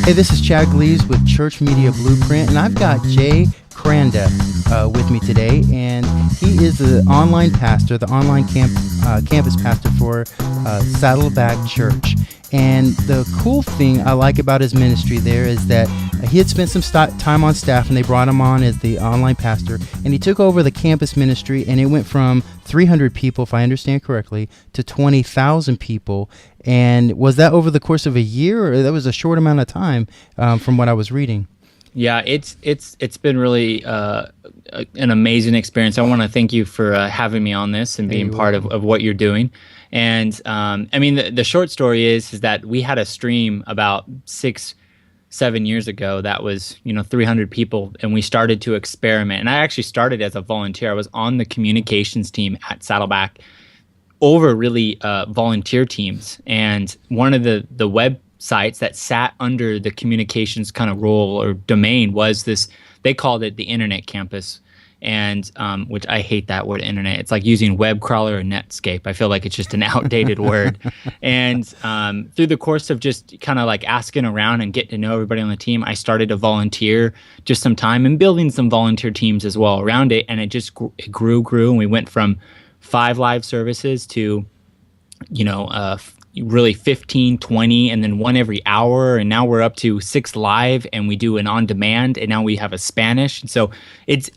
Hey, this is Chad Gleaves with Church Media Blueprint, and I've got Jay Kranda with me today, and he is the online pastor, the online campus pastor for Saddleback Church. And the cool thing I like about his ministry there is that he had spent some time on staff, and they brought him on as the online pastor, and he took over the campus ministry, and it went from 300 people, if I understand correctly, to 20,000 people. And was that over the course of a year, or that was a short amount of time from what I was reading? Yeah, it's been really an amazing experience. I want to thank you for having me on this and being part of what you're doing. And I mean, the short story is that we had a stream about 6-7 years ago that was 300 people, and we started to experiment. And I actually started as a volunteer. I was on the communications team at Saddleback over really volunteer teams, and one of the websites that sat under the communications kind of role or domain was this. They called it the Internet Campus, and which I hate that word, internet. It's like using web crawler or Netscape. I feel like it's just an outdated word. And through the course of just kind of like asking around and getting to know everybody on the team, I started to volunteer just some time and building some volunteer teams as well around it. And it just grew, and we went from 5 live services to, really 15, 20, and then 1 every hour. And now we're up to 6 live, and we do an on demand, and now we have a Spanish. And so it's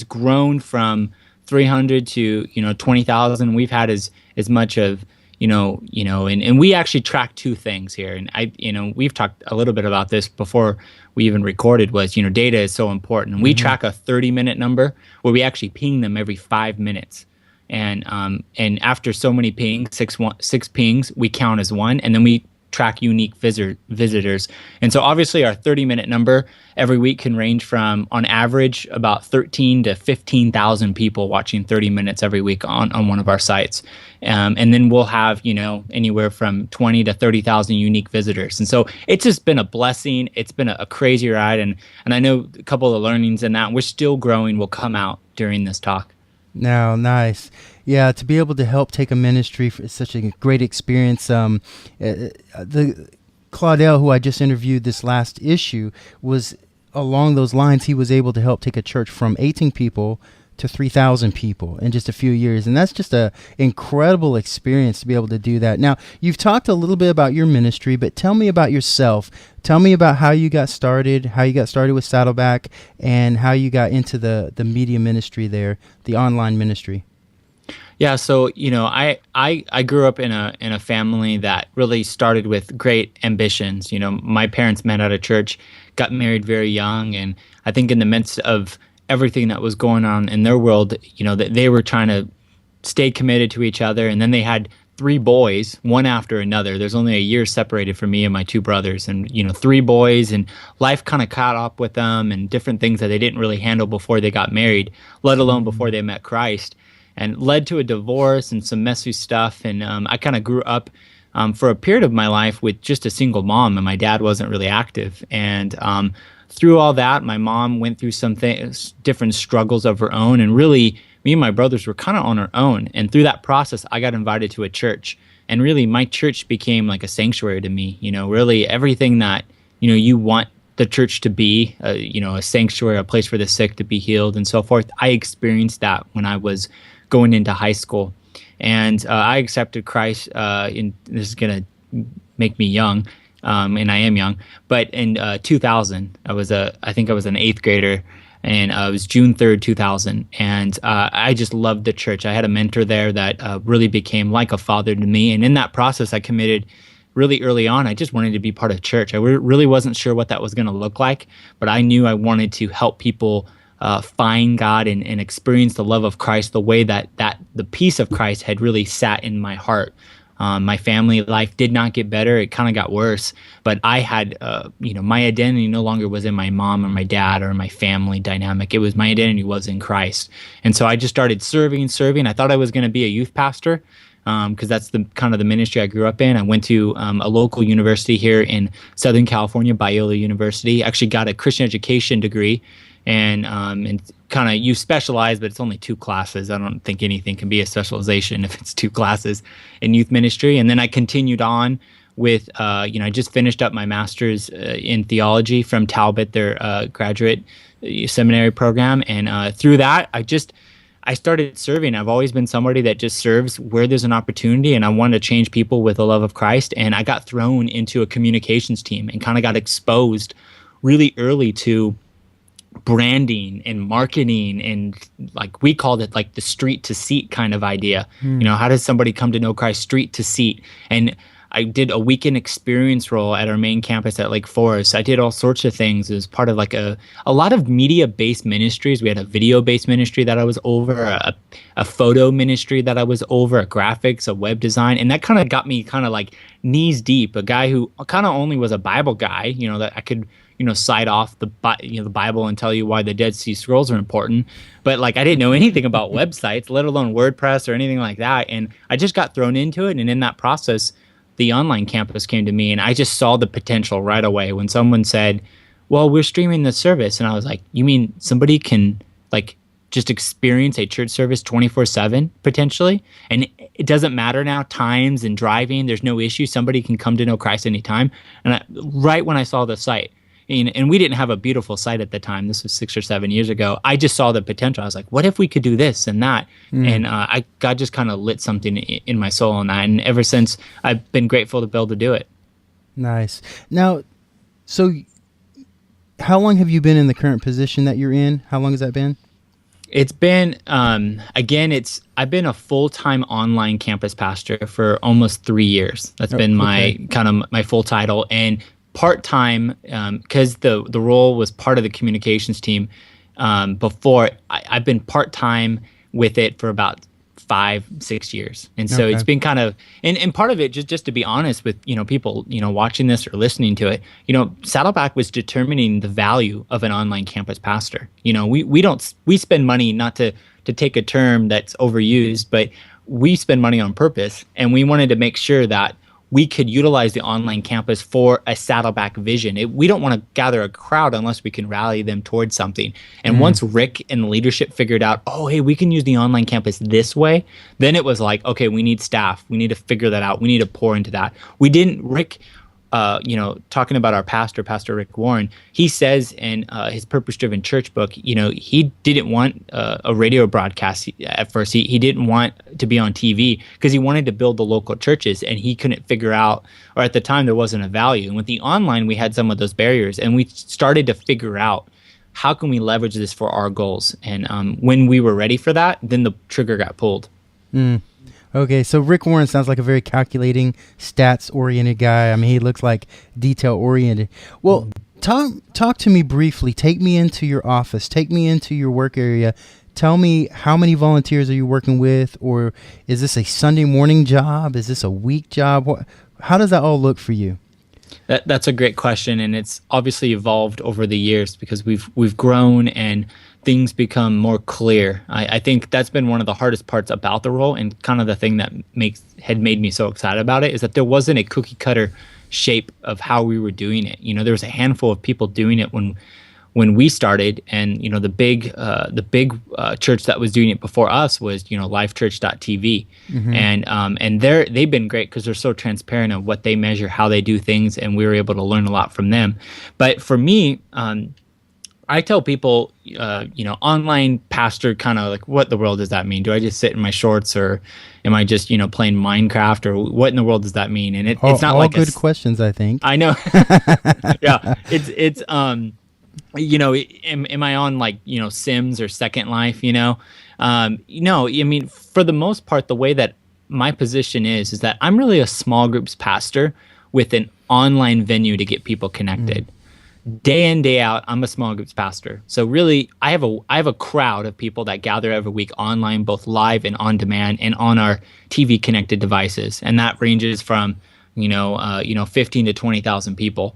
grown from 300 to, 20,000. We've had as much of, and we actually track 2 things here. And we've talked a little bit about this before we even recorded was, data is so important. And we track a 30-minute number where we actually ping them every 5 minutes. And after so many pings, 6 pings, we count as 1, and then we track unique visitors. And so obviously our 30-minute number every week can range from, on average, about 13 to 15,000 people watching 30 minutes every week on one of our sites. And then we'll have, anywhere from 20 to 30,000 unique visitors. And so it's just been a blessing. It's been a crazy ride. And I know a couple of the learnings in that we're still growing will come out during this talk. No, nice. Yeah, to be able to help take a ministry for such a great experience. The Claudel, who I just interviewed this last issue, was along those lines. He was able to help take a church from 18 people to 3,000 people in just a few years. And that's just an incredible experience to be able to do that. Now, you've talked a little bit about your ministry, but tell me about yourself. Tell me about how you got started with Saddleback, and how you got into the media ministry there, the online ministry. Yeah, so I grew up in a family that really started with great ambitions. My parents met at a church, got married very young, and I think in the midst of everything that was going on in their world, that they were trying to stay committed to each other. And then they had 3 boys, one after another. There's only a year separated from me and my 2 brothers, and 3 boys, and life kind of caught up with them, and different things that they didn't really handle before they got married, let alone before they met Christ, and led to a divorce and some messy stuff. And I kind of grew up for a period of my life with just a single mom, and my dad wasn't really active. And through all that, my mom went through some different struggles of her own, and really, me and my brothers were kind of on our own. And through that process, I got invited to a church, and really, my church became like a sanctuary to me. Really everything that you want the church to be, a sanctuary, a place for the sick to be healed, and so forth. I experienced that when I was going into high school, and I accepted Christ. This is gonna make me young. And I am young, but in 2000, I think I was an 8th grader, and it was June 3rd, 2000, and I just loved the church. I had a mentor there that really became like a father to me, and in that process, I committed really early on. I just wanted to be part of church. I really wasn't sure what that was going to look like, but I knew I wanted to help people find God and experience the love of Christ the way that the peace of Christ had really sat in my heart. My family life did not get better. It kind of got worse. But I had, my identity no longer was in my mom or my dad or my family dynamic. It was my identity was in Christ. And so I just started serving. I thought I was going to be a youth pastor because that's the kind of the ministry I grew up in. I went to a local university here in Southern California, Biola University. Actually got a Christian education degree. And kind of you specialize, but it's only 2 classes. I don't think anything can be a specialization if it's 2 classes in youth ministry. And then I continued on with, I just finished up my master's in theology from Talbot, their graduate seminary program. And through that, I started serving. I've always been somebody that just serves where there's an opportunity, and I wanted to change people with the love of Christ. And I got thrown into a communications team and kind of got exposed really early to branding and marketing, and like we called it like the street to seat kind of idea. How does somebody come to know Christ street to seat? And I did a weekend experience role at our main campus at Lake Forest. I did all sorts of things as part of like a lot of media-based ministries. We had a video-based ministry that I was over, a photo ministry that I was over, a graphics, a web design. And that kind of got me kind of like knees deep, a guy who kind of only was a Bible guy, that I could, cite off the Bible and tell you why the Dead Sea Scrolls are important. But like I didn't know anything about websites, let alone WordPress or anything like that. And I just got thrown into it. And in that process, the online campus came to me, and I just saw the potential right away when someone said, well, we're streaming this service. And I was like, you mean somebody can like just experience a church service 24/7 potentially? And it doesn't matter now, times and driving, there's no issue. Somebody can come to know Christ anytime. And right when I saw the site, and we didn't have a beautiful site at the time. This was 6 or 7 years ago. I just saw the potential. I was like, what if we could do this and that? And God just kind of lit something in my soul on that. And ever since, I've been grateful to be able to do it. Nice. Now, so how long have you been in the current position that you're in? How long has that been? It's been, I've been a full-time online campus pastor for almost 3 years. That's been my full title. And part-time, because the role was part of the communications team before, I've been part-time with it for about 5-6 years. And so it's been kind of, and part of it, just to be honest with, people, watching this or listening to it, Saddleback was determining the value of an online campus pastor. We spend money, not to take a term that's overused, but we spend money on purpose. And we wanted to make sure that we could utilize the online campus for a Saddleback vision. We don't want to gather a crowd unless we can rally them towards something. And once Rick and leadership figured out, oh, hey, we can use the online campus this way, then it was like, okay, we need staff. We need to figure that out. We need to pour into that. Rick, talking about our pastor, Pastor Rick Warren, he says in his Purpose-Driven Church book, he didn't want a radio broadcast at first. He didn't want to be on TV because he wanted to build the local churches, and he couldn't figure out, or at the time there wasn't a value. And with the online, we had some of those barriers, and we started to figure out how can we leverage this for our goals. And when we were ready for that, then the trigger got pulled. Okay, so Rick Warren sounds like a very calculating, stats-oriented guy. I mean, he looks like detail-oriented. Well, talk to me briefly. Take me into your office. Take me into your work area. Tell me, how many volunteers are you working with? Or is this a Sunday morning job? Is this a week job? How does that all look for you? That's a great question, and it's obviously evolved over the years because we've grown and things become more clear. I think that's been one of the hardest parts about the role, and kind of the thing that had made me so excited about it is that there wasn't a cookie cutter shape of how we were doing it. There was a handful of people doing it when we started, and the big church that was doing it before us was lifechurch.tv. And they've been great because they're so transparent of what they measure, how they do things, and we were able to learn a lot from them. But for me, I tell people, online pastor, kind of like, what in the world does that mean? Do I just sit in my shorts, or am I just, playing Minecraft, or what in the world does that mean? And it's not all like good questions, I think. I know. Yeah, it's am I on like Sims or Second Life? No, I mean, for the most part, the way that my position is that I'm really a small groups pastor with an online venue to get people connected. Day in, day out, I'm a small groups pastor. So really, I have a crowd of people that gather every week online, both live and on demand, and on our TV connected devices. And that ranges from 15 to 20,000 people.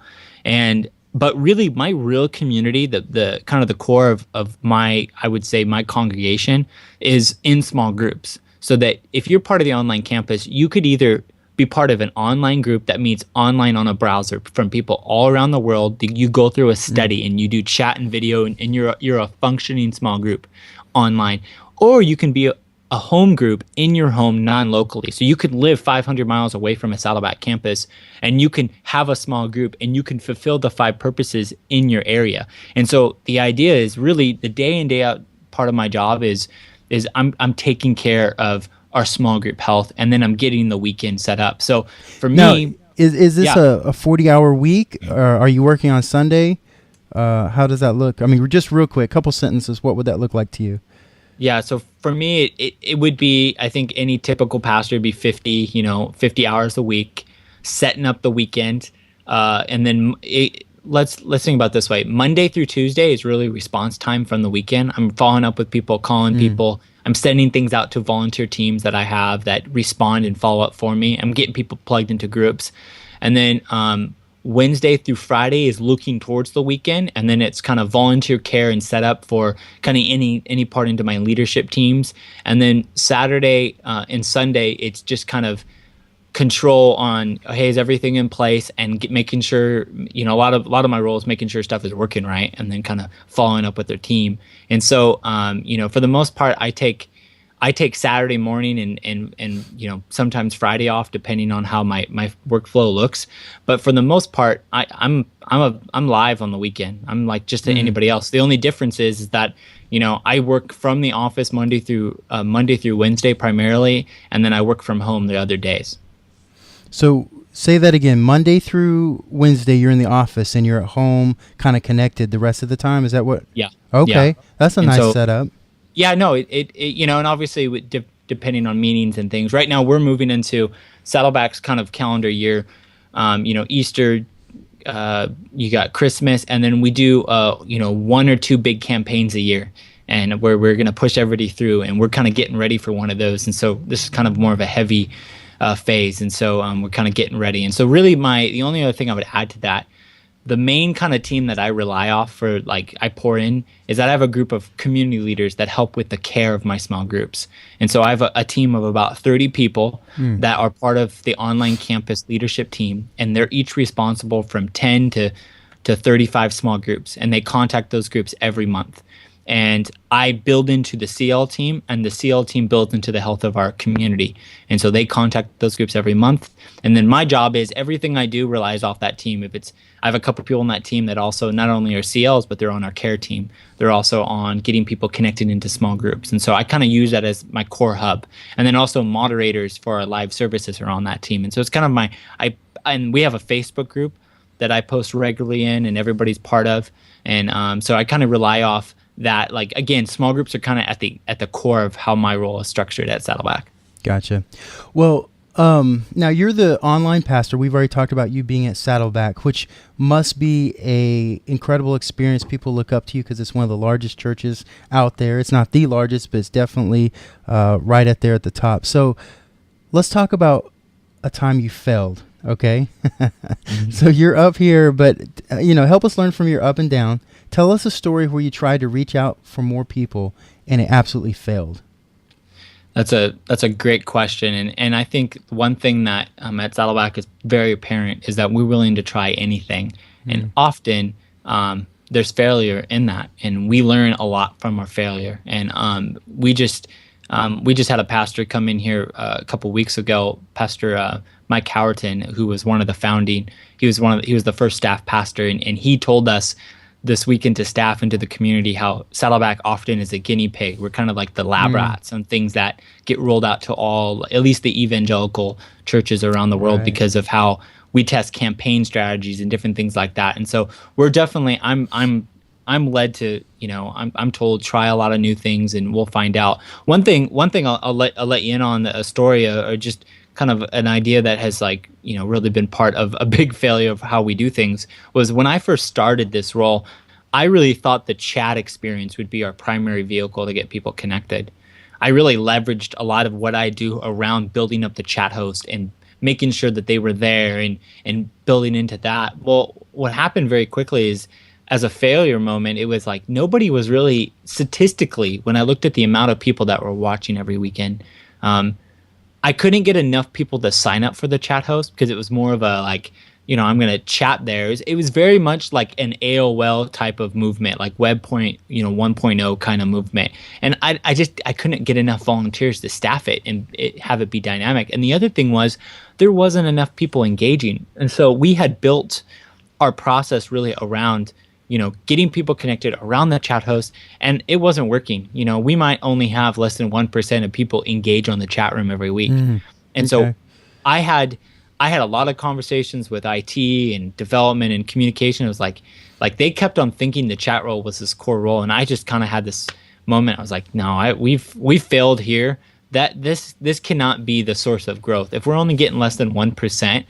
But really, my real community, the kind of the core of my, I would say, my congregation is in small groups. So that if you're part of the online campus, you could either be part of an online group that meets online on a browser from people all around the world. You go through a study and you do chat and video, and you're a functioning small group online. Or you can be a home group in your home non-locally. So you could live 500 miles away from a Saddleback campus, and you can have a small group, and you can fulfill the 5 purposes in your area. And so the idea is really the day in day out part of my job is I'm taking care of our small group health, and then I'm getting the weekend set up. So for me, now, is this a 40-hour week, or are you working on Sunday? How does that look? I mean, just real quick, couple sentences. What would that look like to you? Yeah, so for me, it would be, I think any typical pastor would be 50 hours a week, setting up the weekend, and then let's think about it this way. Monday through Tuesday is really response time from the weekend. I'm following up with people, calling people. I'm sending things out to volunteer teams that I have that respond and follow up for me. I'm getting people plugged into groups. And then Wednesday through Friday is looking towards the weekend, and then it's kind of volunteer care and setup for kind of any part into my leadership teams. And then Saturday and Sunday, it's just kind of control on, hey, is everything in place, and making sure, a lot of my role is making sure stuff is working right, and then kind of following up with their team. And so for the most part, I take Saturday morning and sometimes Friday off, depending on how my workflow looks. But for the most part, I'm live on the weekend. I'm like just anybody else. The only difference is that I work from the office Monday through Wednesday primarily, and then I work from home the other days. So say that again. Monday through Wednesday, you're in the office and you're at home, kind of connected the rest of the time. Is that what? Yeah. Okay, yeah. That's a and nice setup. Yeah, no, and obviously depending on meetings and things. Right now, we're moving into Saddleback's kind of calendar year. Easter, you got Christmas, and then we do 1 or 2 big campaigns a year, and where we're going to push everybody through, and we're kind of getting ready for one of those. And so this is kind of more of a heavy phase, and so we're kind of getting ready. And so really, the only other thing I would add to that, the main kind of team that I rely off for, I pour in, is that I have a group of community leaders that help with the care of my small groups. And so I have a team of about 30 people that are part of the online campus leadership team, and they're each responsible from 10 to 35 small groups, and they contact those groups every month. And I build into the CL team, and the CL team builds into the health of our community. And so they contact those groups every month. And then my job is everything I do relies off that team. I have a couple people on that team that also not only are CLs, but they're on our care team. They're also on getting people connected into small groups. And so I kind of use that as my core hub. And then also moderators for our live services are on that team. And so it's kind of and we have a Facebook group that I post regularly in, and everybody's part of. And so I kind of rely off that. Again, small groups are kind of at the core of how my role is structured at Saddleback. Gotcha. Well, now you're the online pastor. We've already talked about you being at Saddleback, which must be a incredible experience. People look up to you because it's one of the largest churches out there. It's not the largest, but it's definitely right up there at the top. So let's talk about a time you failed. Okay. So you're up here, but help us learn from your up and down. Tell us a story where you tried to reach out for more people and it absolutely failed. That's a great question, and I think one thing that at Saddleback is very apparent is that we're willing to try anything, and often there's failure in that, and we learn a lot from our failure. And we just had a pastor come in here a couple weeks ago, Pastor Mike Howerton, who was one of the founding. He was the first staff pastor, and he told us this weekend to staff and to the community how Saddleback often is a guinea pig. We're kind of like the lab rats on things that get rolled out to all, at least the evangelical churches around the world, because of how we test campaign strategies and different things like that. And so we're definitely, I'm led to, I'm told try a lot of new things, and we'll find out. One thing I'll let you in on a story, or just kind of an idea that has really been part of a big failure of how we do things, was when I first started this role, I really thought the chat experience would be our primary vehicle to get people connected. I really leveraged a lot of what I do around building up the chat host and making sure that they were there and building into that. Well, what happened very quickly is, as a failure moment, it was nobody was really, statistically, when I looked at the amount of people that were watching every weekend, I couldn't get enough people to sign up for the chat host, because it was more of a I'm going to chat there. It was very much like an AOL type of movement, like Web 1.0 kind of movement. And I couldn't get enough volunteers to staff it and have it be dynamic. And the other thing was there wasn't enough people engaging. And so we had built our process really around, getting people connected around the chat host, and it wasn't working. We might only have less than 1% of people engage on the chat room every week. And so I had a lot of conversations with IT and development and communication. It was like they kept on thinking the chat role was this core role, and I just kind of had this moment. I was like, no, we've failed here. That this cannot be the source of growth if we're only getting less than 1%,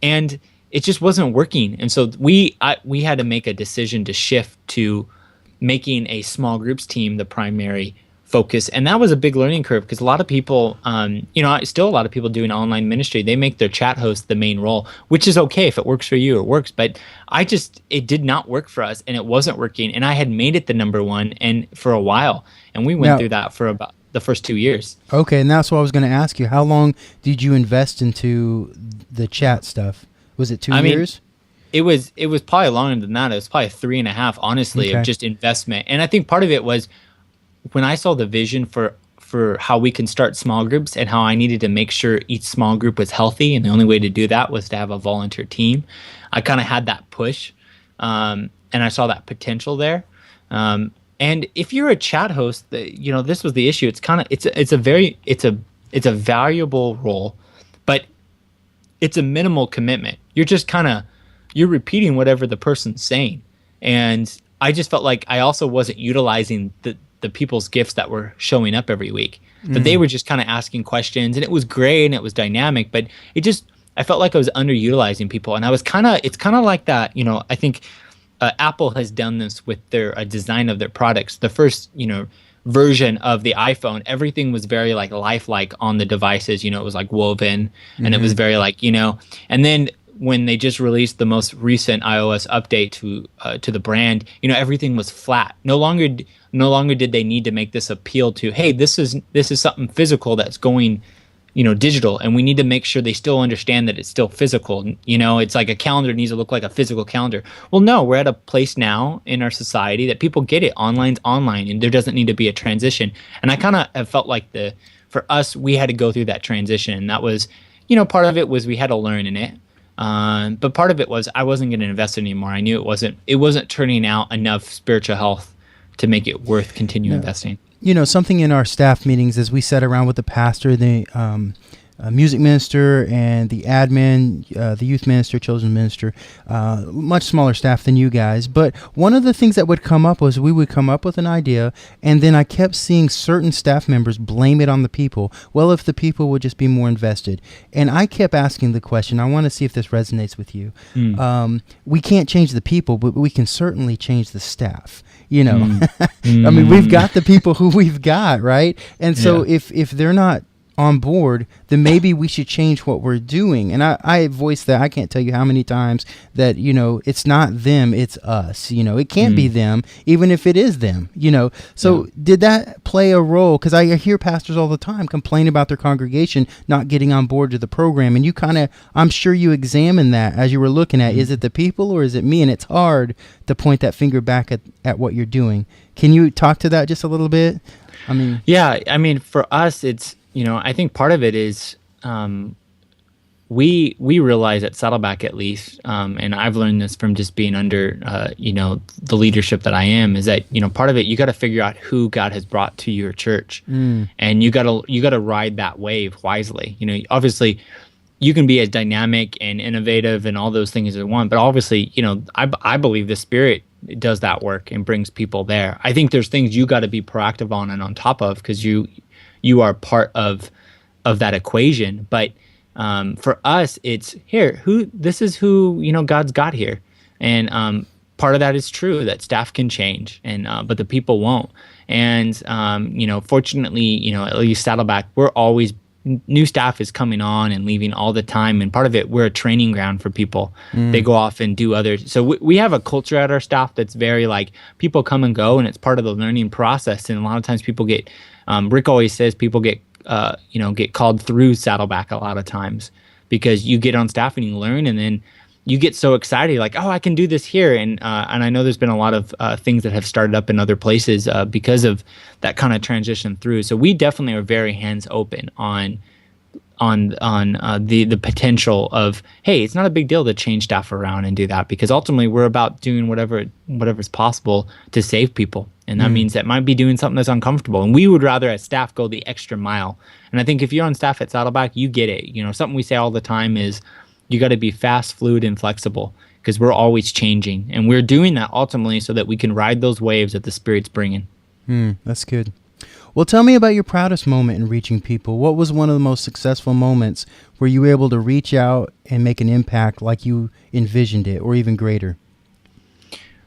and it just wasn't working. And so we had to make a decision to shift to making a small groups team the primary focus. And that was a big learning curve because a lot of people, still a lot of people doing online ministry, they make their chat host the main role, which is okay. If it works for you, it works. But it did not work for us, and it wasn't working. And I had made it the number one and for a while. And we went through that for about the first 2 years. Okay. And that's what I was going to ask you. How long did you invest into the chat stuff? Was it 2 years? It was probably longer than that. It was probably 3.5, honestly, of just investment. And I think part of it was when I saw the vision for how we can start small groups and how I needed to make sure each small group was healthy, and the only way to do that was to have a volunteer team. I kind of had that push, and I saw that potential there. And if you're a chat host, this was the issue. It's a valuable role, but it's a minimal commitment. You're just you're repeating whatever the person's saying. And I just felt like I also wasn't utilizing the people's gifts that were showing up every week. But they were just kind of asking questions, and it was great and it was dynamic, but I felt like I was underutilizing people. And it's kind of like that, I think Apple has done this with their design of their products. The first, version of the iPhone, everything was very like lifelike on the devices. It was like woven, and it was very like, and then when they just released the most recent iOS update to the brand, everything was flat. No longer did they need to make this appeal to, hey, this is something physical that's going, digital, and we need to make sure they still understand that it's still physical. It's like a calendar needs to look like a physical calendar. Well, no, we're at a place now in our society that people get it. Online's online, and there doesn't need to be a transition. And I kind of have felt like for us, we had to go through that transition. And that was, part of it was we had to learn in it. But part of it was I wasn't going to invest anymore. I knew it wasn't turning out enough spiritual health to make it worth continuing investing. Something in our staff meetings as we sat around with the pastor, the music minister, and the admin, the youth minister, children's minister, much smaller staff than you guys. But one of the things that would come up was we would come up with an idea, and then I kept seeing certain staff members blame it on the people. Well, if the people would just be more invested. And I kept asking the question, I want to see if this resonates with you. We can't change the people, but we can certainly change the staff. I mean, we've got the people who we've got, right? And so if they're not on board, then maybe we should change what we're doing. And I voiced that. I can't tell you how many times that, it's not them, it's us. It can't be them, even if it is them, So did that play a role? Because I hear pastors all the time complain about their congregation not getting on board to the program. And you I'm sure you examined that as you were looking at, is it the people or is it me? And it's hard to point that finger back at what you're doing. Can you talk to that just a little bit? For us, it's, I think part of it is we realize at Saddleback at least, and I've learned this from just being under the leadership that I am, is that part of it you got to figure out who God has brought to your church, and you got to ride that wave wisely. Obviously you can be as dynamic and innovative and all those things as you want, but obviously I believe the Spirit does that work and brings people there. I think there's things you got to be proactive on and on top of because you are part of that equation. But for us, it's this is who God's got here, and part of that is true that staff can change, and but the people won't. And fortunately, at least Saddleback, we're always new staff is coming on and leaving all the time, and part of it, we're a training ground for people. They go off and do others. So we have a culture at our staff that's very like people come and go, and it's part of the learning process. And a lot of times people get Rick always says people get get called through Saddleback a lot of times because you get on staff and you learn, and then you get so excited, like, oh, I can do this here. And I know there's been a lot of things that have started up in other places because of that kind of transition through. So we definitely are very hands open on the potential of, hey, it's not a big deal to change staff around and do that, because ultimately we're about doing whatever's possible to save people, and that means that might be doing something that's uncomfortable, and we would rather as staff go the extra mile. And I think if you're on staff at Saddleback, you get it. Something we say all the time is you got to be fast, fluid, and flexible, because we're always changing, and we're doing that ultimately so that we can ride those waves that the Spirit's bringing. That's good. Well, tell me about your proudest moment in reaching people. What was one of the most successful moments where you were able to reach out and make an impact like you envisioned it, or even greater?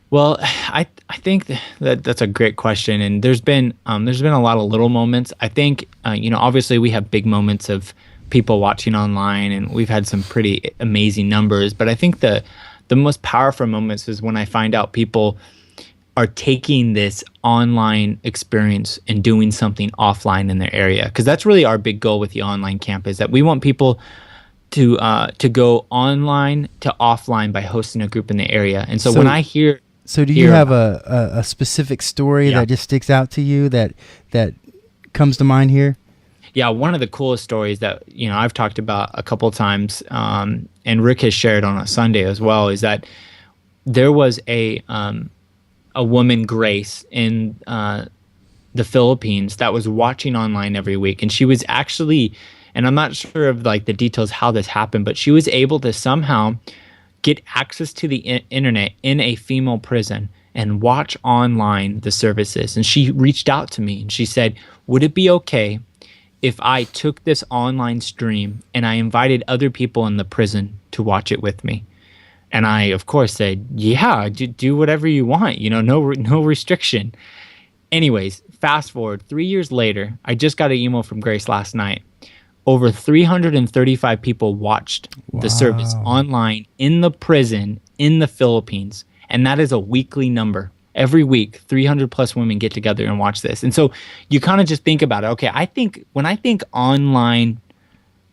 Well, I think that's a great question, and there's been a lot of little moments. I think obviously we have big moments of people watching online, and we've had some pretty amazing numbers. But I think the most powerful moments is when I find out people are taking this online experience and doing something offline in their area, because that's really our big goal with the online camp, is that we want people to go online to offline by hosting a group in the area. And so when I hear, so do you have a specific story that just sticks out to you that comes to mind here? Yeah, one of the coolest stories that I've talked about a couple of times, and Rick has shared on a Sunday as well, is that there was a woman, Grace, in the Philippines that was watching online every week, and she was actually, and I'm not sure of like the details how this happened, but she was able to somehow get access to the internet in a female prison and watch online the services. And she reached out to me and she said, would it be okay if I took this online stream and I invited other people in the prison to watch it with me? And I, of course, said, yeah, do whatever you want, no restriction. Anyways, fast forward 3 years later, I just got an email from Grace last night. Over 335 people watched the service online in the prison in the Philippines. And that is a weekly number. Every week, 300 plus women get together and watch this. And so you kind of just think about it. Okay, when I think online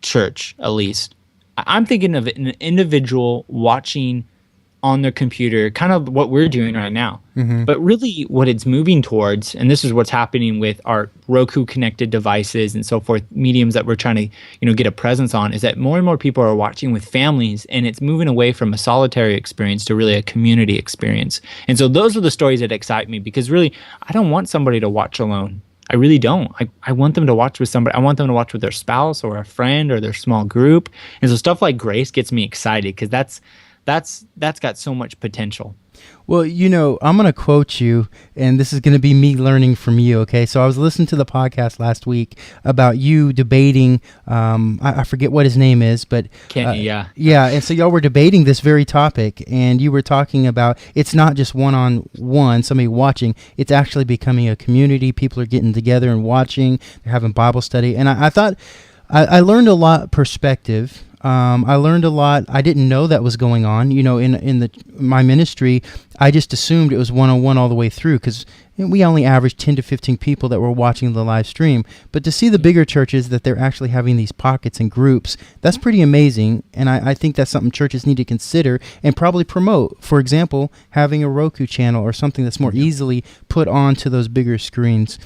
church, at least, I'm thinking of an individual watching on their computer, kind of what we're doing right now. But really what it's moving towards, and this is what's happening with our Roku connected devices and so forth, mediums that we're trying to get a presence on, is that more and more people are watching with families, and it's moving away from a solitary experience to really a community experience. And so those are the stories that excite me, because really I don't want somebody to watch alone. I really don't. I want them to watch with somebody. I want them to watch with their spouse or a friend or their small group. And so stuff like Grace gets me excited, because that's got so much potential. Well, I'm going to quote you, and this is going to be me learning from you, okay? So I was listening to the podcast last week about you debating, I forget what his name is, but... Kenny, yeah. Yeah, and so y'all were debating this very topic, and you were talking about it's not just one-on-one, somebody watching, it's actually becoming a community. People are getting together and watching, they're having Bible study, and I thought I learned a lot perspective. I learned a lot. I didn't know that was going on. In my ministry, I just assumed it was one-on-one all the way through, because we only averaged 10 to 15 people that were watching the live stream. But to see the bigger churches that they're actually having these pockets and groups, that's pretty amazing. And I think that's something churches need to consider and probably promote. For example, having a Roku channel or something that's more easily put onto those bigger screens.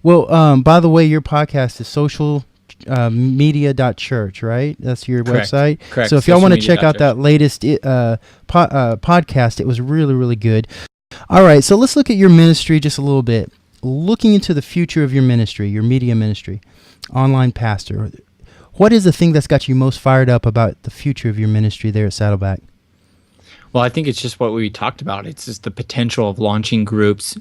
Well, by the way, your podcast is social media.church, right? That's your website? Correct. So if y'all want to check out that latest podcast, it was really, really good. All right, so let's look at your ministry just a little bit. Looking into the future of your ministry, your media ministry, online pastor, what is the thing that's got you most fired up about the future of your ministry there at Saddleback? Well, I think it's just what we talked about. It's just the potential of launching groups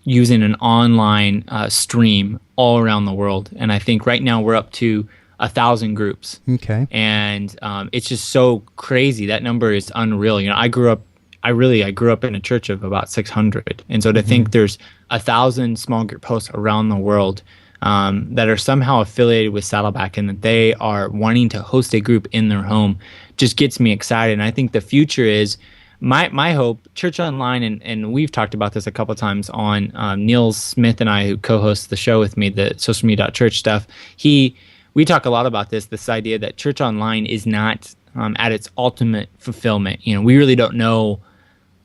using an online stream all around the world. And I think right now we're up to 1,000 groups. Okay. And it's just so crazy. That number is unreal. I grew up in a church of about 600. And so to think there's 1,000 small group hosts around the world that are somehow affiliated with Saddleback, and that they are wanting to host a group in their home, just gets me excited. And I think the future is, my hope, Church Online, and we've talked about this a couple times on Neil Smith and I, who co-hosts the show with me, the social media.church stuff. We talk a lot about this idea that Church Online is not at its ultimate fulfillment. We really don't know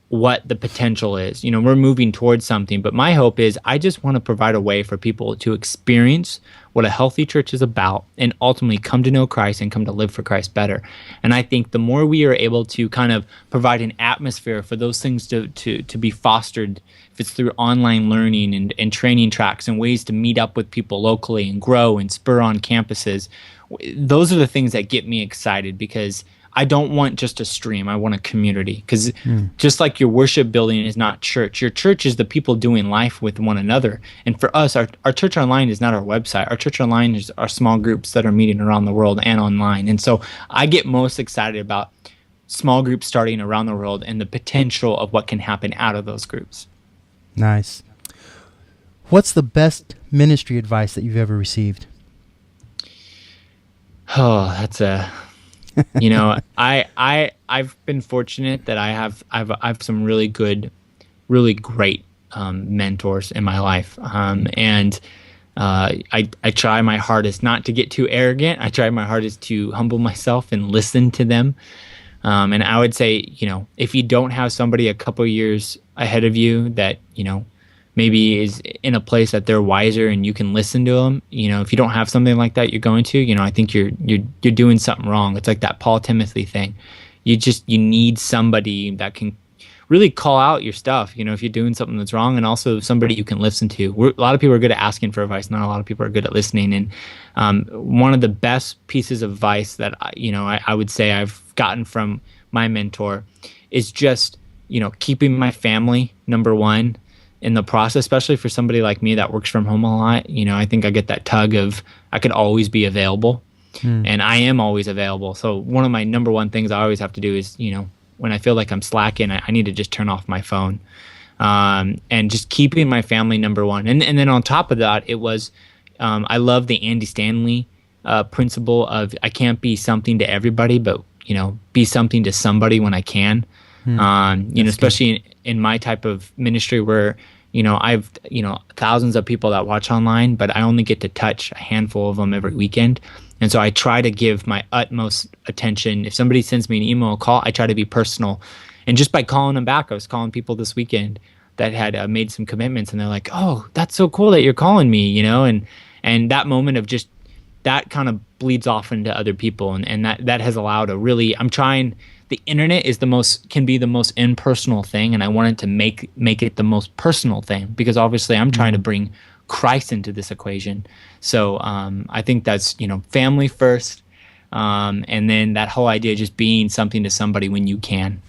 what the potential is. We're moving towards something, but my hope is I just want to provide a way for people to experience what a healthy church is about and ultimately come to know Christ and come to live for Christ better. And I think the more we are able to kind of provide an atmosphere for those things to be fostered, if it's through online learning and training tracks and ways to meet up with people locally and grow and spur on campuses, those are the things that get me excited, because I don't want just a stream. I want a community, because just like your worship building is not church, your church is the people doing life with one another. And for us, our church online is not our website. Our church online is our small groups that are meeting around the world and online. And so I get most excited about small groups starting around the world and the potential of what can happen out of those groups. Nice. What's the best ministry advice that you've ever received? Oh, that's I've been fortunate that I've some really good, really great mentors in my life, and I try my hardest not to get too arrogant. I try my hardest to humble myself and listen to them. And I would say, if you don't have somebody a couple years ahead of you that maybe is in a place that they're wiser and you can listen to them, if you don't have something like that, you're going to, I think you're doing something wrong. It's like that Paul Timothy thing. You need somebody that can really call out your stuff, if you're doing something that's wrong, and also somebody you can listen to. A lot of people are good at asking for advice. Not a lot of people are good at listening. And one of the best pieces of advice that I would say I've gotten from my mentor is just, keeping my family number one in the process, especially for somebody like me that works from home a lot. I think I get that tug of I could always be available, and I am always available. So one of my number one things I always have to do is, when I feel like I'm slacking, I need to just turn off my phone, and just keeping my family number one. And then on top of that, it was I love the Andy Stanley principle of I can't be something to everybody, but be something to somebody when I can. Especially in my type of ministry where I've thousands of people that watch online, but I only get to touch a handful of them every weekend. And so I try to give my utmost attention. If somebody sends me an email or call, I try to be personal. And just by calling them back, I was calling people this weekend that had made some commitments, and they're like, "Oh, that's so cool that you're calling me," and that moment of just that kind of bleeds off into other people, and that has allowed a really. I'm trying. The internet can be the most impersonal thing, and I wanted to make it the most personal thing, because obviously I'm trying to bring Christ into this equation. So I think that's family first, and then that whole idea of just being something to somebody when you can.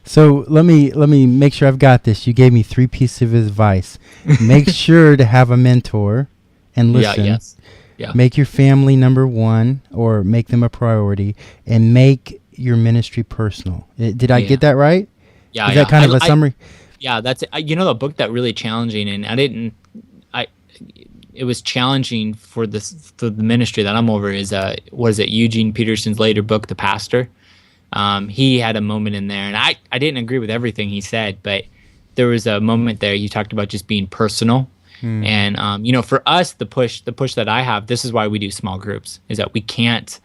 So let me make sure I've got this. You gave me 3 pieces of advice. Make sure to have a mentor and listen. Yeah, yes. Yeah. Make your family number one, or make them a priority, and make your ministry personal. Did I get that right? Yeah. Is that kind of a summary? That's the book that really challenging, and it was challenging for the ministry that I'm over is Eugene Peterson's later book, The Pastor. He had a moment in there, and I didn't agree with everything he said, but there was a moment there he talked about just being personal. And for us, the push that I have, this is why we do small groups, is that we can't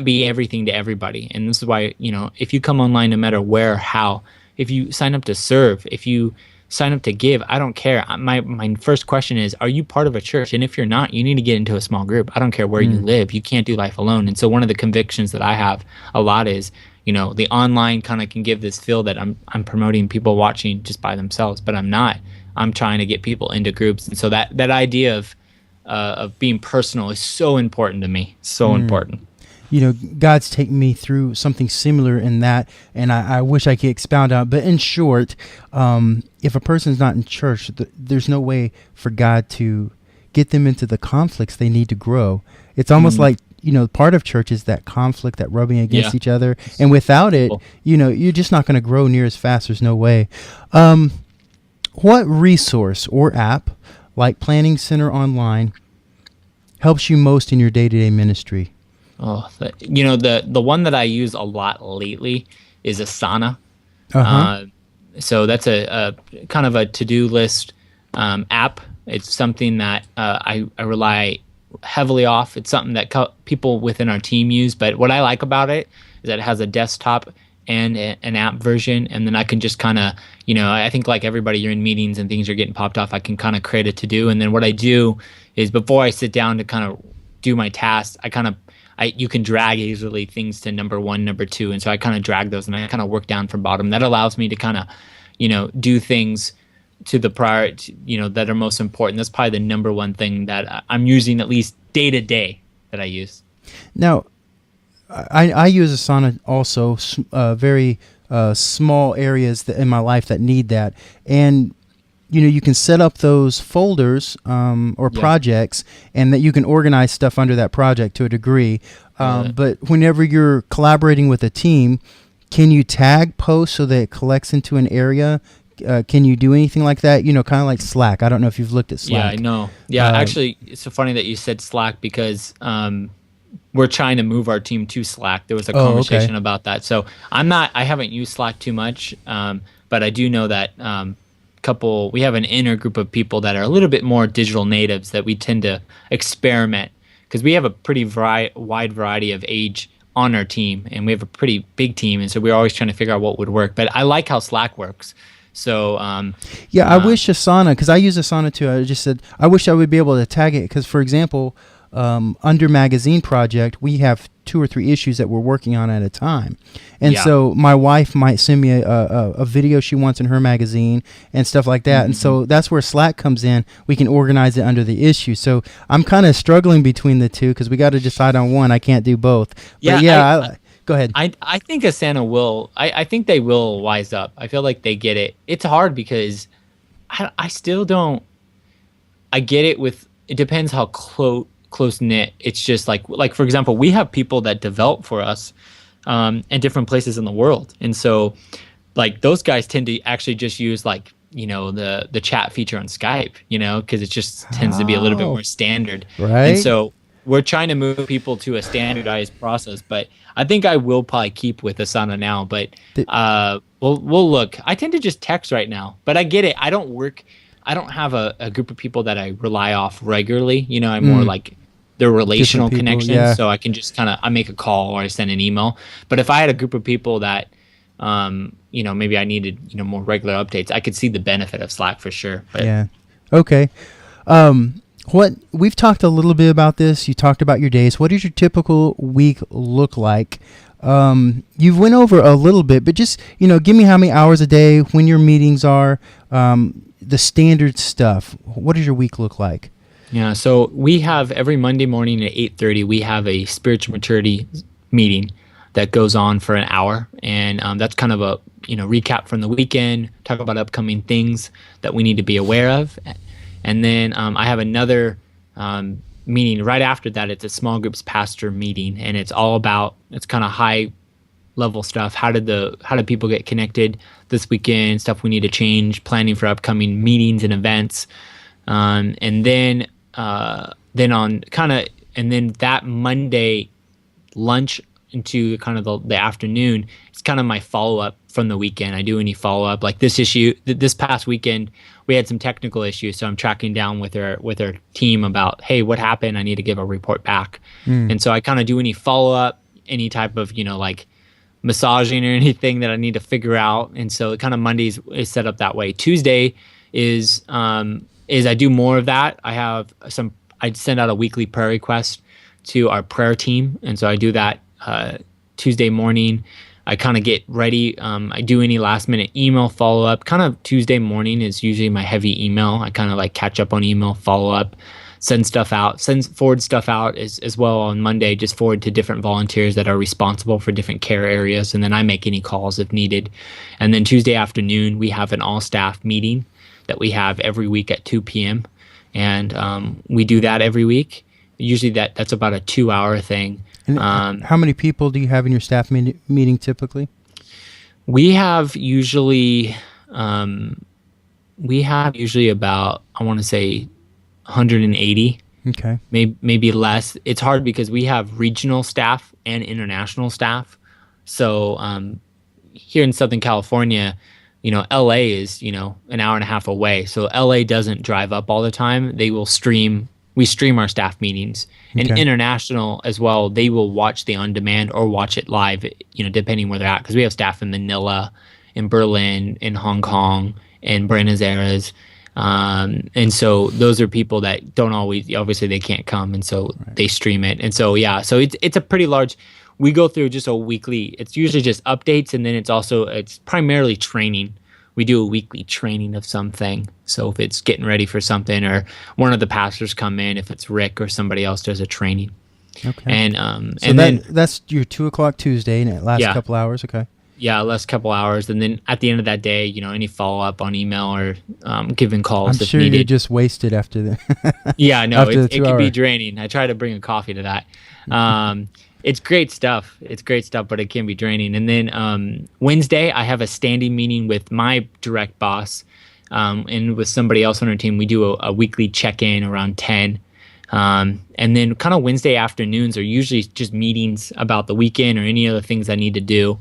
be everything to everybody. And this is why, if you come online, no matter where or how, if you sign up to serve, if you sign up to give, I don't care. My first question is, are you part of a church? And if you're not, you need to get into a small group. I don't care where you live. You can't do life alone. And so one of the convictions that I have a lot is, the online kind of can give this feel that I'm promoting people watching just by themselves, but I'm not. I'm trying to get people into groups. And so that idea of being personal is so important to me. So important. God's taken me through something similar in that, and I wish I could expound on it. But in short, if a person's not in church, there's no way for God to get them into the conflicts they need to grow. It's almost like, part of church is that conflict, that rubbing against each other. And without it, you're just not going to grow near as fast. There's no way. What resource or app, like Planning Center Online, helps you most in your day-to-day ministry? Oh, the one that I use a lot lately is Asana. So that's a kind of a to-do list app. It's something that I rely heavily off. It's something that people within our team use. But what I like about it is that it has a desktop and an app version, and then I can just kind of, I think like everybody, you're in meetings and things are getting popped off. I can kind of create a to do, and then what I do is before I sit down to kind of do my tasks, you can drag easily things to number 1, number 2, and so I kind of drag those and I kind of work down from bottom. That allows me to kind of, do things to the prior, that are most important. That's probably the number one thing that I'm using at least day to day that I use. Now, I use Asana also, very small areas in my life that need that. And, you can set up those folders or projects, and that you can organize stuff under that project to a degree. But whenever you're collaborating with a team, can you tag posts so that it collects into an area? Can you do anything like that? Kind of like Slack. I don't know if you've looked at Slack. Yeah, I know. Yeah, actually, it's so funny that you said Slack because we're trying to move our team to Slack. There was a conversation about that. So I haven't used Slack too much, but I do know that we have an inner group of people that are a little bit more digital natives that we tend to experiment because we have a pretty wide variety of age on our team, and we have a pretty big team, and so we're always trying to figure out what would work. But I like how Slack works. So I wish Asana, because I use Asana too. I just said I wish I would be able to tag it because, for example, under magazine project, we have 2 or 3 issues that we're working on at a time, and so my wife might send me a video she wants in her magazine and stuff like that, and so that's where Slack comes in. We can organize it under the issue. So I'm kind of struggling between the two because we got to decide on one. I can't do both. But go ahead. I think Asana will. I think they will wise up. I feel like they get it. It's hard because I still don't. I get it it depends how close knit. It's just like for example, we have people that develop for us in different places in the world, and so like those guys tend to actually just use the chat feature on Skype, because it just tends to be a little bit more standard, right? And so we're trying to move people to a standardized process, but I think I will probably keep with Asana now. But we'll look. I tend to just text right now, but I get it. I don't have a group of people that I rely off regularly. I'm more like their relational connections, so I can just I make a call or I send an email. But if I had a group of people that, maybe I needed, more regular updates, I could see the benefit of Slack for sure. But, yeah. Okay. We've talked a little bit about this. You talked about your days. What does your typical week look like? You've went over a little bit, but just, give me how many hours a day, when your meetings are, the standard stuff. What does your week look like? Yeah, so we have every Monday morning at 8:30, we have a spiritual maturity meeting that goes on for an hour. And that's kind of a recap from the weekend, talk about upcoming things that we need to be aware of. And then I have another meeting right after that. It's a small groups pastor meeting, and it's kind of high level stuff. How did people get connected this weekend? Stuff we need to change, planning for upcoming meetings and events. And then that Monday lunch into kind of the afternoon, it's kind of my follow-up from the weekend. I do any follow-up like this issue. This past weekend, we had some technical issues, so I'm tracking down with our team about, hey, what happened? I need to give a report back. And so I kind of do any follow-up, any type of like massaging or anything that I need to figure out. And so kind of Mondays is set up that way. Tuesday is I do more of that. I send out a weekly prayer request to our prayer team, and so I do that Tuesday morning. I kind of get ready. I do any last minute email follow up. Kind of Tuesday morning is usually my heavy email. I kind of like catch up on email, follow up, send forward stuff out as well on Monday. Just forward to different volunteers that are responsible for different care areas, and then I make any calls if needed. And then Tuesday afternoon we have an all staff meeting that we have every week at 2 p.m. And we do that every week. Usually that's about a 2-hour thing. And how many people do you have in your staff meeting typically? We have usually about, I want to say 180. Okay. Maybe less. It's hard because we have regional staff and international staff. So here in Southern California, LA is, an hour and a half away. So LA doesn't drive up all the time. They will stream, we stream our staff meetings. And Okay. international as well, they will watch the on demand or watch it live, depending where they're at, because we have staff in Manila, in Berlin, in Hong Kong, in Buenos Aires. And so those are people that don't always, obviously they can't come, and so they stream it. And so so it's a pretty large. We go through just a weekly. It's usually just updates, and then it's primarily training. We do a weekly training of something. So if it's getting ready for something, or one of the pastors come in, if it's Rick or somebody else does a training. Okay. And so then that's your 2:00 Tuesday, and it lasts a couple hours. Okay. Yeah, last couple hours, and then at the end of that day, any follow up on email or giving calls I'm if sure needed. you're just wasted after the. Yeah, no, after it can be draining. I try to bring a coffee to that. It's great stuff. But it can be draining. And then Wednesday, I have a standing meeting with my direct boss and with somebody else on our team. We do a weekly check-in around 10. And then kind of Wednesday afternoons are usually just meetings about the weekend or any other things I need to do.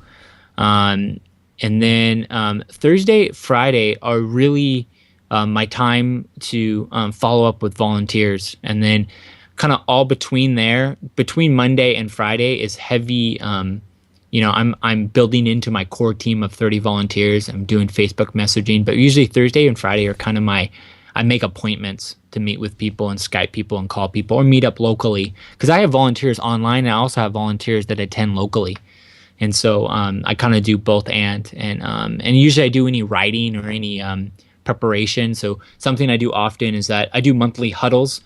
And then Thursday, Friday are really my time to follow up with volunteers. And then kind of all between Monday and Friday is heavy. I'm building into my core team of 30 volunteers. I'm doing Facebook messaging, but usually Thursday and Friday are kind of I make appointments to meet with people and Skype people and call people or meet up locally, because I have volunteers online and I also have volunteers that attend locally. And so I kind of do both and usually I do any writing or any preparation. So something I do often is that I do monthly huddles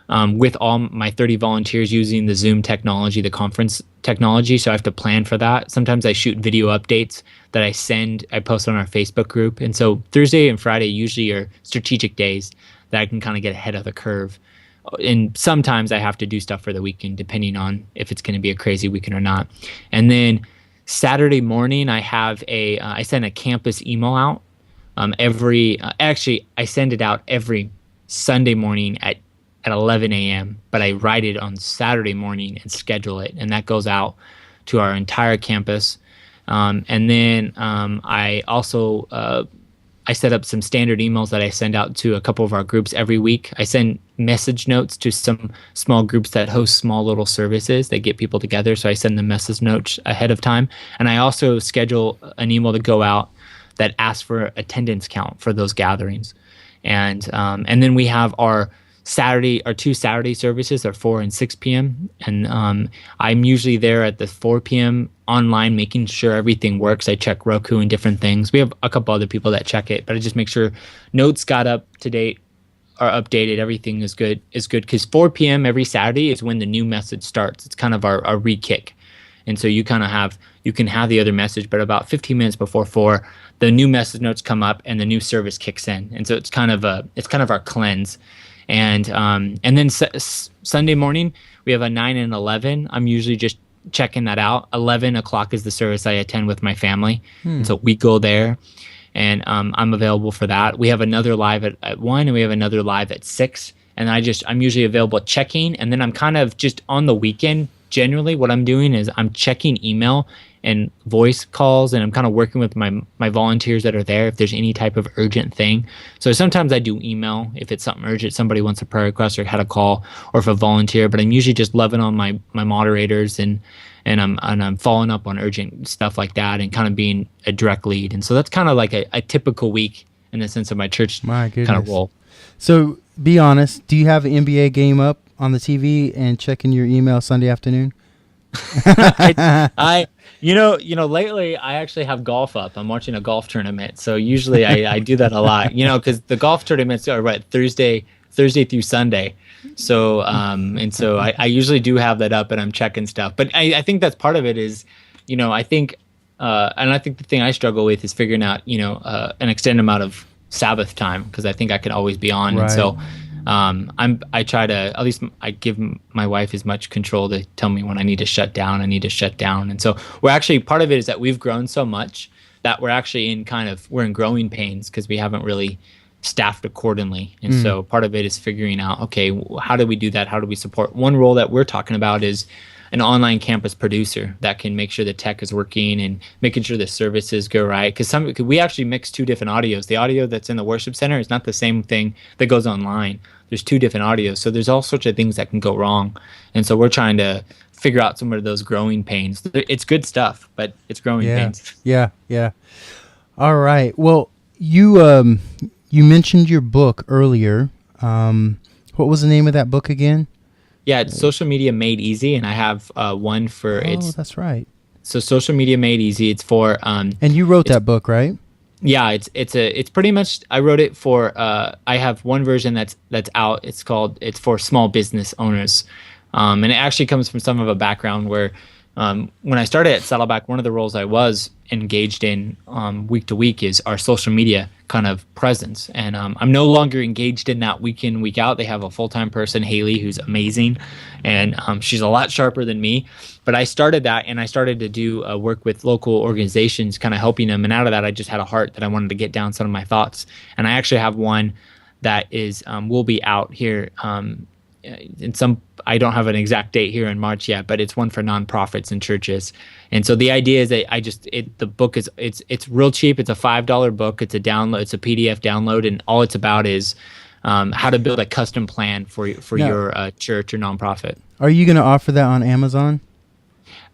with all my 30 volunteers using the Zoom technology, the conference technology. So I have to plan for that. Sometimes I shoot video updates that I post on our Facebook group. And so Thursday and Friday usually are strategic days that I can kind of get ahead of the curve. And sometimes I have to do stuff for the weekend, depending on if it's going to be a crazy weekend or not. And then Saturday morning, I send a campus email out I send it out every Sunday morning at 11 a.m., but I write it on Saturday morning and schedule it, and that goes out to our entire campus. And then I also I set up some standard emails that I send out to a couple of our groups every week. I send message notes to some small groups that host small little services that get people together, so I send them message notes ahead of time. And I also schedule an email to go out that asks for attendance count for those gatherings. And then we have our two Saturday services are 4 and 6 p.m. And I'm usually there at the 4 p.m. online, making sure everything works. I check Roku and different things. We have a couple other people that check it, but I just make sure notes got up to date, are updated, everything is good. Because 4 p.m. every Saturday is when the new message starts. It's kind of our re-kick. And so you can have the other message, but about 15 minutes before 4, the new message notes come up and the new service kicks in. And so it's kind of our cleanse. And then Sunday morning, we have a 9 and 11. I'm usually just checking that out. 11 o'clock is the service I attend with my family. And so we go there, and I'm available for that. We have another live at 1, and we have another live at 6. And I'm usually available checking. And then I'm kind of just on the weekend, generally what I'm doing is I'm checking email and voice calls, and I'm kind of working with my volunteers that are there if there's any type of urgent thing. So sometimes I do email if it's something urgent, somebody wants a prayer request or had a call, or if a volunteer, but I'm usually just loving on my moderators and I'm following up on urgent stuff like that and kind of being a direct lead. And so that's kind of like a typical week in the sense of my church kind of role. So be honest, do you have an NBA game up on the TV and checking your email Sunday afternoon? Lately I actually have golf up. I'm watching a golf tournament, so usually I do that a lot. Because the golf tournaments are Thursday through Sunday. So I usually do have that up, and I'm checking stuff. But I think that's part of it is, I think the thing I struggle with is figuring out an extended amount of Sabbath time, because I think I can always be on, right. And so. I try to, at least I give my wife as much control to tell me when I need to shut down. And so part of it is that we've grown so much that we're actually in growing pains because we haven't really staffed accordingly. And so part of it is figuring out, okay, how do we do that? How do we support? One role that we're talking about is an online campus producer that can make sure the tech is working and making sure the services go right. Because we actually mix two different audios. The audio that's in the worship center is not the same thing that goes online. there's two different audios. So there's all sorts of things that can go wrong. And so we're trying to figure out some of those growing pains. It's good stuff, but it's growing pains. Yeah. All right. Well, you mentioned your book earlier. What was the name of that book again? Yeah, it's Social Media Made Easy, and I have one for that's right. So Social Media Made Easy. It's for and you wrote that book, right? Yeah, it's pretty much, I wrote it for I have one version that's out. It's for small business owners, and it actually comes from some of a background where when I started at Saddleback, one of the roles I was engaged in week to week is our social media kind of presence. And I'm no longer engaged in that week in, week out. They have a full-time person, Haley, who's amazing. And she's a lot sharper than me. But I started that, and I started to do work with local organizations, kind of helping them. And out of that, I just had a heart that I wanted to get down some of my thoughts. And I actually have one that is will be out here I don't have an exact date here in March yet, but it's one for nonprofits and churches. And so the idea is that the book is, it's real cheap. It's a $5 book. It's a download. It's a PDF download. And all it's about is how to build a custom plan for your church or nonprofit. Are you going to offer that on Amazon?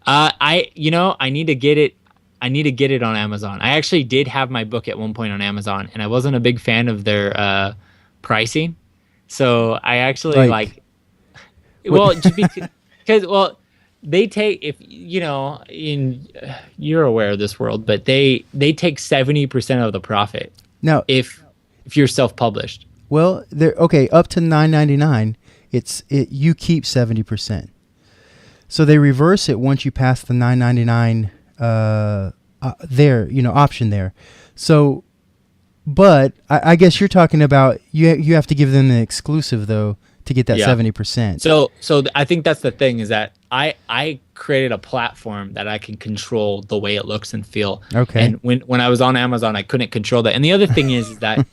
I need to get it. I need to get it on Amazon. I actually did have my book at one point on Amazon, and I wasn't a big fan of their pricing. So I actually just because they take, you're aware of this world, but they take 70% of the profit. Now, if you're self-published. Well, they're okay up to $9.99. You keep 70%. So they reverse it once you pass the $9.99 option there. So, but I guess you're talking about you have to give them the exclusive though to get that 70%. So I think that's the thing is that I created a platform that I can control the way it looks and feel. Okay. And when I was on Amazon, I couldn't control that. And the other thing is that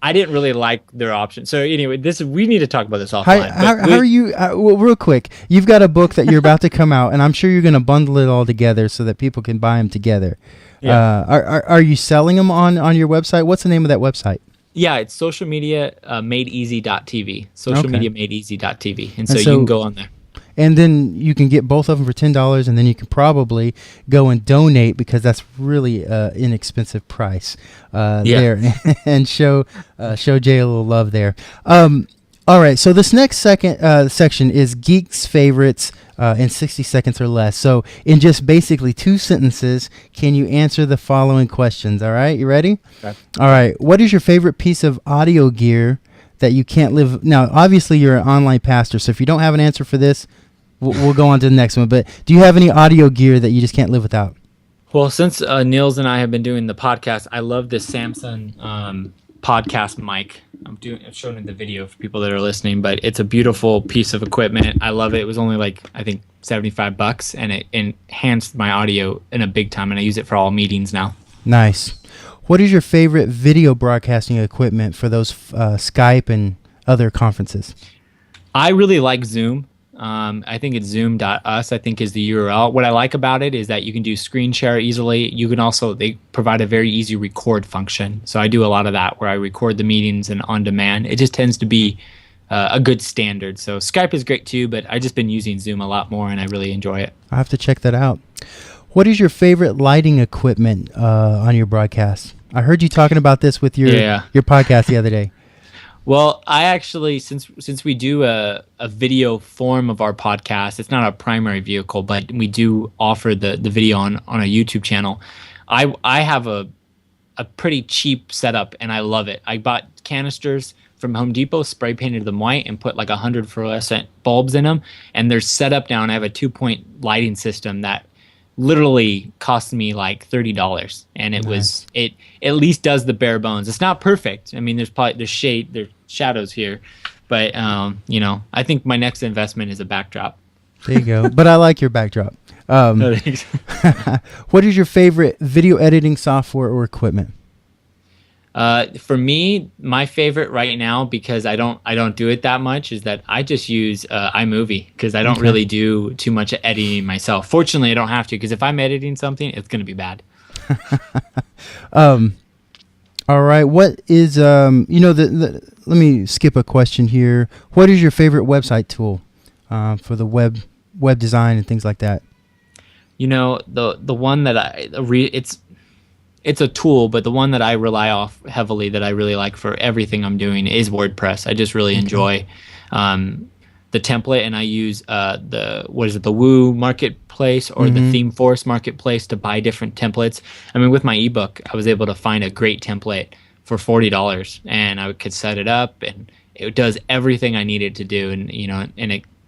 I didn't really like their option. So anyway, we need to talk about this offline. How are you? Well, real quick, you've got a book that you're about to come out, and I'm sure you're going to bundle it all together so that people can buy them together. Yeah. Are you selling them on your website? What's the name of that website? Yeah, it's socialmediamadeeasy.tv. Socialmediamadeeasy.tv. And so you can go on there. And then you can get both of them for $10, and then you can probably go and donate because that's really inexpensive price there, and show Jay a little love there. All right, so this next section is Geeks Favorites in 60 seconds or less. So in just basically 2 sentences, can you answer the following questions? All right, you ready? Okay. All right, what is your favorite piece of audio gear that you can't live? Now, obviously, you're an online pastor, so if you don't have an answer for this, we'll go on to the next one. But do you have any audio gear that you just can't live without? Well, since Niels and I have been doing the podcast, I love this Samsung podcast mic. I'm showing in the video for people that are listening, but it's a beautiful piece of equipment. I love it. It was only I think $75, and it enhanced my audio in a big time, and I use it for all meetings now. Nice. What is your favorite video broadcasting equipment for those Skype and other conferences? I really like Zoom. I think it's zoom.us, I think is the URL. What I like about it is that you can do screen share easily. You can also, they provide a very easy record function. So I do a lot of that where I record the meetings and on demand. It just tends to be a good standard. So Skype is great too, but I've just been using Zoom a lot more and I really enjoy it. I'll have to check that out. What is your favorite lighting equipment on your broadcast? I heard you talking about this with your podcast the other day. Well, I actually, since we do a video form of our podcast, it's not our primary vehicle, but we do offer the video on a YouTube channel. I have a pretty cheap setup, and I love it. I bought canisters from Home Depot, spray painted them white, and put 100 fluorescent bulbs in them, and they're set up now, and I have a 2-point lighting system that literally cost me $30, and it at least does the bare bones. It's not perfect. I mean, there's shadows here, but I think my next investment is a backdrop. There you go. But I like your backdrop. No, thanks. What is your favorite video editing software or equipment? For me, my favorite right now, because I don't do it that much, is that I just use iMovie because I don't really do too much editing myself. Fortunately, I don't have to, because if I'm editing something, it's going to be bad. All right. What is let me skip a question here. What is your favorite website tool for the web design and things like that? The one that it's a tool, but the one that I rely off heavily that I really like for everything I'm doing is WordPress. I just really enjoy the template, and I use the Woo Marketplace or the ThemeForce Marketplace to buy different templates. I mean, with my ebook, I was able to find a great template for $40, and I could set it up, and it does everything I needed to do, and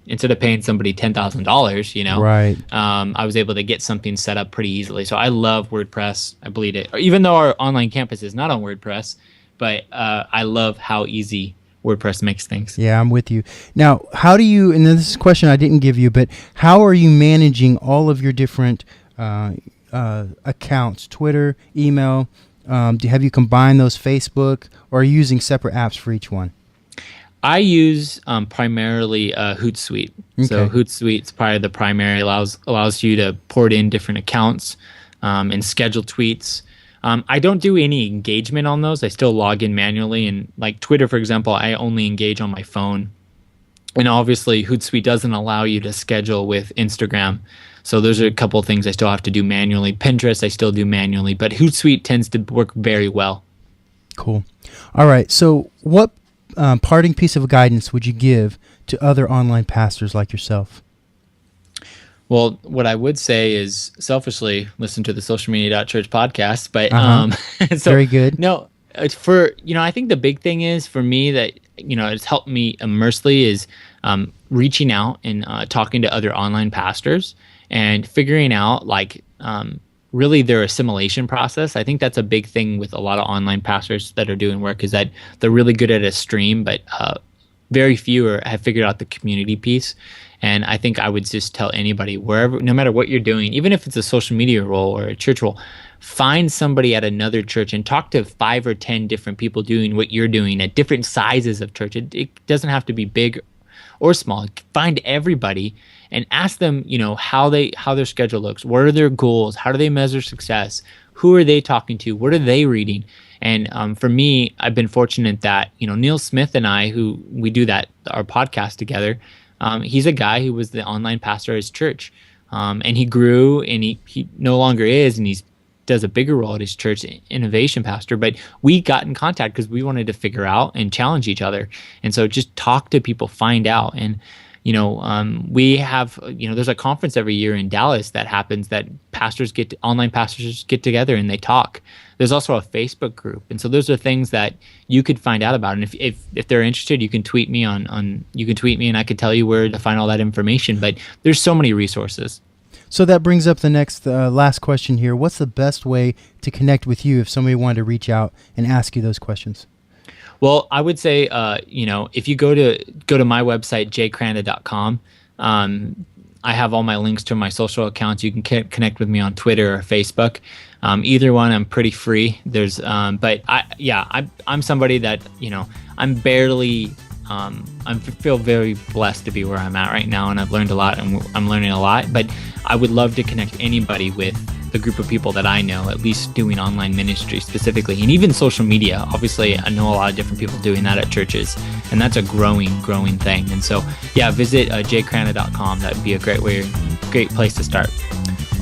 instead of paying somebody $10,000, right? I was able to get something set up pretty easily. So I love WordPress. I believe it, even though our online campus is not on WordPress, but I love how easy WordPress makes things. Yeah, I'm with you. Now, how do you, and this is a question I didn't give you, but how are you managing all of your different accounts, Twitter, email? Have you combined those, Facebook, or are you using separate apps for each one? I use primarily Hootsuite. Okay. So Hootsuite's probably the primary, allows you to port in different accounts and schedule tweets. I don't do any engagement on those. I still log in manually. And like Twitter, for example, I only engage on my phone. And obviously, Hootsuite doesn't allow you to schedule with Instagram. So those are a couple of things I still have to do manually. Pinterest, I still do manually. But Hootsuite tends to work very well. Cool. All right. So what parting piece of guidance would you give to other online pastors like yourself? Well, what I would say is, selfishly, listen to the socialmedia.church podcast. But so, very good. No, I think the big thing is for me that it's helped me immensely is reaching out and talking to other online pastors and figuring out really their assimilation process. I think that's a big thing with a lot of online pastors that are doing work, is that they're really good at a stream, but very few have figured out the community piece. And I think I would just tell anybody, wherever, no matter what you're doing, even if it's a social media role or a church role, find somebody at another church and talk to 5 or 10 different people doing what you're doing at different sizes of church. It doesn't have to be big or small. Find everybody and ask them, how their schedule looks. What are their goals? How do they measure success? Who are they talking to? What are they reading? And for me, I've been fortunate that, Neil Smith and I, who we do our podcast together, he's a guy who was the online pastor at his church. And he grew, and he no longer is, and he does a bigger role at his church, innovation pastor. But we got in contact because we wanted to figure out and challenge each other. And so just talk to people, find out. And we have, there's a conference every year in Dallas that happens that online pastors get together and they talk. There's also a Facebook group. And so those are things that you could find out about. And if they're interested, you can tweet me you can tweet me and I could tell you where to find all that information. But there's so many resources. So that brings up the next last question here. What's the best way to connect with you if somebody wanted to reach out and ask you those questions? Well, I would say, if you go to my website, jkranda.com, I have all my links to my social accounts. You can connect with me on Twitter or Facebook. Either one, I'm pretty free. But I'm somebody that, I'm barely, I feel very blessed to be where I'm at right now, and I've learned a lot, and I'm learning a lot. But I would love to connect anybody with the group of people that I know, at least doing online ministry specifically, and even social media. Obviously, I know a lot of different people doing that at churches, and that's a growing thing. And so, visit jkranda.com. That would be a great place to start.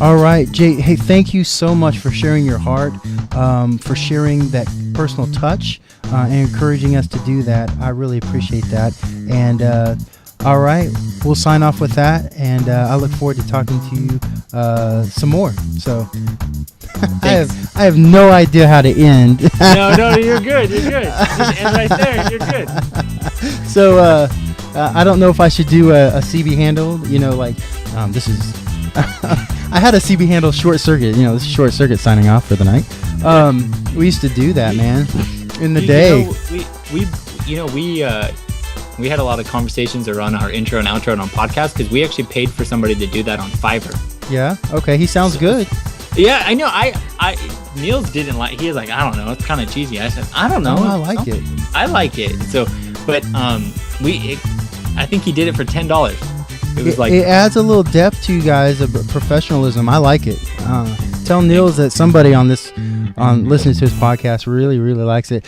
All right, Jay. Hey, thank you so much for sharing your heart, for sharing that personal touch, and encouraging us to do that. I really appreciate that. And all right, we'll sign off with that, and I look forward to talking to you some more. So I have no idea how to end. No, you're good. You're good. Just end right there. You're good. So I don't know if I should do a CB handle. This is. I had a CB handle short circuit. This is short circuit signing off for the night. We used to do that, man, in the day. We had a lot of conversations around our intro and outro on podcasts because we actually paid for somebody to do that on Fiverr. Yeah. Okay. He sounds good. Yeah, I know. Niels didn't like. He was like, I don't know. It's kind of cheesy. I said, I don't know. I like it. I like it. So, but I think he did it for $10. It was it adds a little depth to you guys of professionalism. I like it. Tell Niels that somebody on listening to his podcast really, really likes it.